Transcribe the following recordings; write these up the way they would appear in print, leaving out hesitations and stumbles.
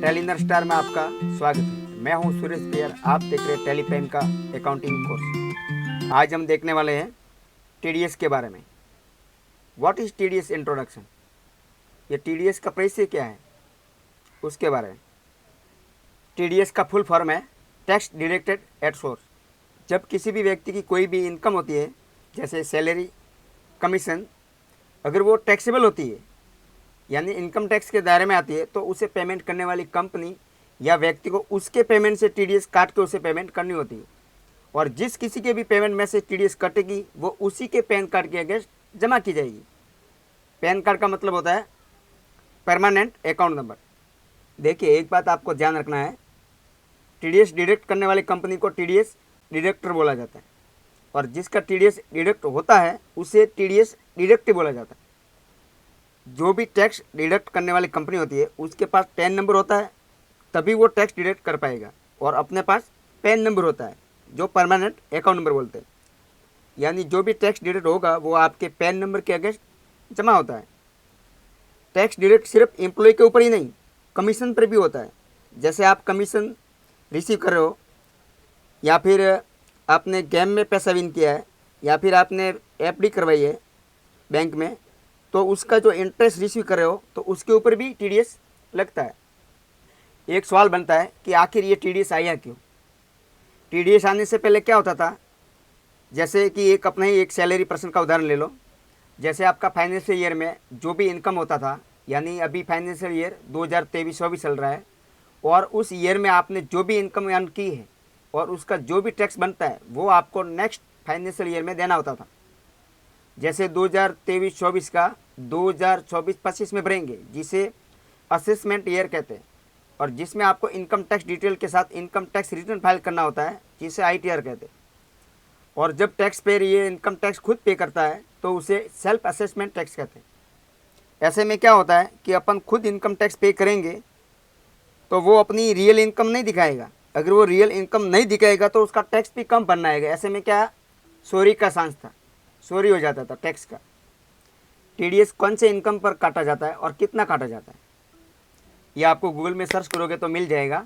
टेलीनर star में आपका स्वागत है। मैं हूं सुरेश पियर। आप देख रहे हैं टेलीपेम का अकाउंटिंग कोर्स। आज हम देखने वाले हैं टीडीएस के बारे में। व्हाट इज़ टीडीएस इंट्रोडक्शन, ये टीडीएस का परिचय क्या है उसके बारे में। टीडीएस का फुल फॉर्म है टैक्स डिडक्टेड एट सोर्स। जब किसी भी व्यक्ति की कोई भी इनकम होती है, जैसे सैलरी, कमीशन, अगर वो टैक्सेबल होती है यानी इनकम टैक्स के दायरे में आती है, तो उसे पेमेंट करने वाली कंपनी या व्यक्ति को उसके पेमेंट से टीडीएस काट के उसे पेमेंट करनी होती है। और जिस किसी के भी पेमेंट में से टीडीएस कटेगी वो उसी के पैन कार्ड के अगेंस्ट जमा की जाएगी। पैन कार्ड का मतलब होता है परमानेंट अकाउंट नंबर। देखिए, एक बात आपको ध्यान रखना है, टीडीएस डिडक्ट करने वाली कंपनी को टीडीएस डिडक्टर बोला जाता है, और जिसका टीडीएस डिडक्ट होता है उसे टीडीएस डिडक्टिव बोला जाता है। जो भी टैक्स डिडक्ट करने वाली कंपनी होती है उसके पास टैन नंबर होता है, तभी वो टैक्स डिडक्ट कर पाएगा। और अपने पास पैन नंबर होता है जो परमानेंट अकाउंट नंबर बोलते हैं, यानी जो भी टैक्स डिडक्ट होगा वो आपके पैन नंबर के अगेंस्ट जमा होता है। टैक्स डिडक्ट सिर्फ एम्प्लॉय के ऊपर ही नहीं, कमीशन पर भी होता है। जैसे आप कमीशन रिसीव कर रहे हो, या फिर आपने गेम में पैसा विन किया है, या फिर आपने एफडी करवाई है बैंक में, तो उसका जो इंटरेस्ट रिसीव कर रहे हो तो उसके ऊपर भी टीडीएस लगता है। एक सवाल बनता है कि आखिर ये टीडीएस आया क्यों। टीडीएस आने से पहले क्या होता था, जैसे कि एक सैलरी पर्सन का उदाहरण ले लो। जैसे आपका फाइनेंशियल ईयर में जो भी इनकम होता था, यानी अभी फाइनेंशियल ईयर 2023-24 चल रहा है, और उस ईयर में आपने जो भी इनकम अर्न की है और उसका जो भी टैक्स बनता है वो आपको नेक्स्ट फाइनेंशियल ईयर में देना होता था। जैसे 2023-24 का 2024-25 में भरेंगे, जिसे असेसमेंट ईयर कहते हैं, और जिसमें आपको इनकम टैक्स डिटेल के साथ इनकम टैक्स रिटर्न फाइल करना होता है, जिसे आईटीआर कहते हैं। और जब टैक्स पेयर ये इनकम टैक्स खुद पे करता है तो उसे सेल्फ असेसमेंट टैक्स कहते हैं। ऐसे में क्या होता है कि अपन खुद इनकम टैक्स पे करेंगे तो वो अपनी रियल इनकम नहीं दिखाएगा। अगर वो रियल इनकम नहीं दिखाएगा तो उसका टैक्स भी कम भरना आएगा। ऐसे में क्या चोरी का चांस था, चोरी हो जाता था टैक्स का। टीडीएस कौन से इनकम पर काटा जाता है और कितना काटा जाता है, ये आपको गूगल में सर्च करोगे तो मिल जाएगा।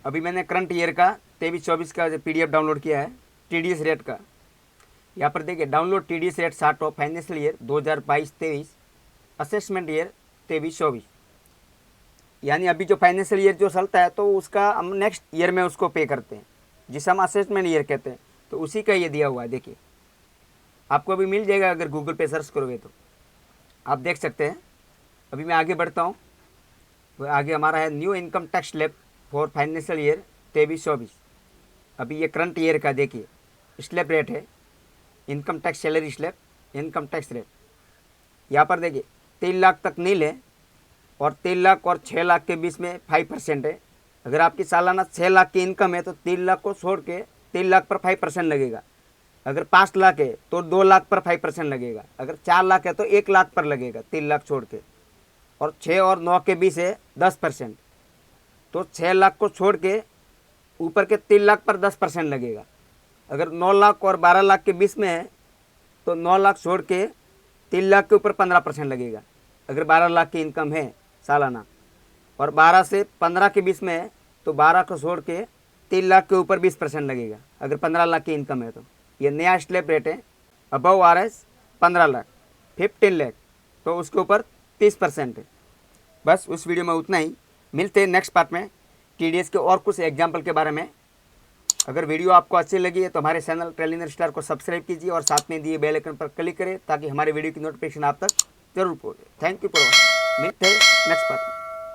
अभी मैंने करंट ईयर का 23-24 का पीडीएफ डाउनलोड किया है टीडीएस रेट का। यहाँ पर देखिए, download TDS rate chart of financial year 2022-23 assessment year 23-24। यानी अभी जो फाइनेंशियल ईयर जो चलता है तो उसका हम नेक्स्ट ईयर में उसको पे करते हैं, जिसे हम असेसमेंट ईयर कहते हैं। तो उसी का ये दिया हुआ है, देखिए आपको अभी मिल जाएगा। अगर गूगल पे सर्च करोगे तो आप देख सकते हैं। अभी मैं आगे बढ़ता हूँ। वो आगे हमारा है new income tax slab for financial year 23-24। अभी ये करंट ईयर का देखिए स्लैब रेट है, income tax salary slab, income tax rate. यहाँ पर देखिए 3 लाख तक नील है, और 3 लाख और 6 लाख के बीच में 5% है। अगर आपकी सालाना 6 लाख की इनकम है तो 3 लाख को छोड़ के 3 लाख पर 5% लगेगा। अगर 5 लाख है तो 2 लाख पर 5% लगेगा। अगर 4 लाख है तो 1 लाख पर लगेगा, 3 लाख छोड़ के। और 6 और 9 के बीच है 10%, तो 6 लाख को छोड़ के ऊपर के 3 लाख पर 10% लगेगा। अगर 9 लाख और 12 लाख के बीच में है तो 9 लाख छोड़ के 3 लाख के ऊपर 15% लगेगा। अगर 12 लाख की इनकम है सालाना, और 12 से 15 के बीच में है तो 12 को छोड़ के 3 लाख के ऊपर 20% लगेगा। अगर 15 लाख की इनकम है तो ये नया स्लैब रेट है। अबव आरएस 15 लाख, 15 लाख तो उसके ऊपर 30% है। बस उस वीडियो में उतना ही। मिलते हैं नेक्स्ट पार्ट में टीडीएस के और कुछ एग्जाम्पल के बारे में। अगर वीडियो आपको अच्छी लगी है तो हमारे चैनल टेलीनर स्टार को सब्सक्राइब कीजिए और साथ में दिए बेल आइकन पर क्लिक करें ताकि हमारे वीडियो की नोटिफिकेशन आप तक जरूर पहुंचे। Thank you for watching. मिलते हैं नेक्स्ट पार्ट में।